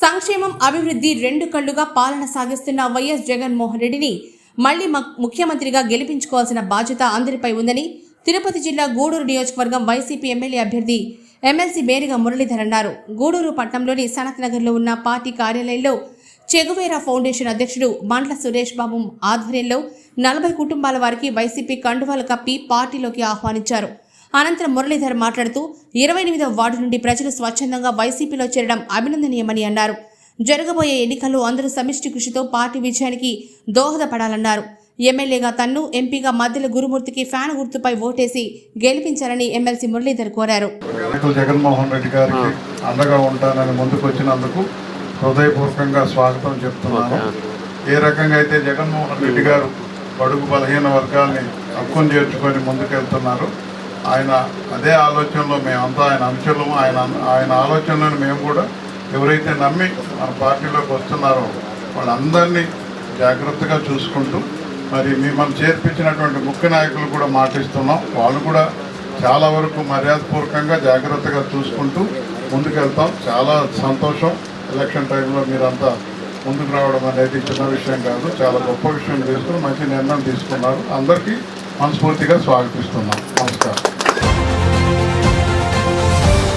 సంక్షేమం అభివృద్ధి రెండు కళ్లుగా పాలన సాగిస్తున్న వైఎస్ జగన్మోహన్ రెడ్డిని మళ్లీ ముఖ్యమంత్రిగా గెలిపించుకోవాల్సిన బాధ్యత అందరిపై ఉందని తిరుపతి జిల్లా గూడూరు నియోజకవర్గం వైసీపీ ఎమ్మెల్యే అభ్యర్థి ఎమ్మెల్సీ బేరిగ మురళీధర్ అన్నారు. గూడూరు పట్టణంలోని సనత్ నగర్లో ఉన్న పార్టీ కార్యాలయంలో చెగువేరా ఫౌండేషన్ అధ్యక్షుడు బండ్ల సురేష్ బాబు ఆధ్వర్యంలో 40 కుటుంబాల వారికి వైసీపీ కండువాలు కప్పి పార్టీలోకి ఆహ్వానించారు. అనంతరం మురళీధర్ మాట్లాడుతూ 28వ వార్డు నుండి ప్రజలు స్వచ్ఛందంగా వైసీపీలో చేరడం అభినందనీయమని అన్నారు. జరగబోయే ఎన్నికల్లో అందరూ సమిష్టి కృషితో పార్టీ విజయానికి దోహదపడాలన్నారు. ఎమ్మెల్యేగా తన్ను, ఎంపీగా మద్దెల గురుమూర్తికి ఫ్యాన్ గుర్తుపై ఓటేసి గెలిపించాలని ఎమ్మెల్సీ మురళీధర్ కోరారు. జగన్మోహన్ రెడ్డి గారికి అండగా ఉంటానని ముందుకు వచ్చినందుకు హృదయపూర్వకంగా స్వాగతం చెప్తున్నాను. ఏ రకంగా అయితే జగన్మోహన్ రెడ్డి గారు బడుగు బలహీన వర్గాల్ని హక్కును చేర్చుకొని ముందుకెళ్తున్నారు, ఆయన అదే ఆలోచనలో మేమంతా ఆయన అంశాలము, ఆయన ఆలోచనలను మేము కూడా ఎవరైతే నమ్మి మన పార్టీలోకి వస్తున్నారో వాళ్ళందరినీ జాగ్రత్తగా చూసుకుంటూ మరి మిమ్మల్ని చేర్పించినటువంటి ముఖ్య నాయకులు కూడా మాటిస్తున్నాం. వాళ్ళు కూడా చాలా వరకు మర్యాదపూర్వకంగా జాగ్రత్తగా చూసుకుంటూ ముందుకెళ్తాం. చాలా సంతోషం. ఎలక్షన్ టైంలో మీరంతా ముందుకు రావడం అనేది చిన్న విషయం కాదు, చాలా గొప్ప విషయం తీసుకుని మంచి నిర్ణయం తీసుకున్నారు. అందరికీ మనస్ఫూర్తిగా స్వాగతిస్తున్నాం. నమస్కారం.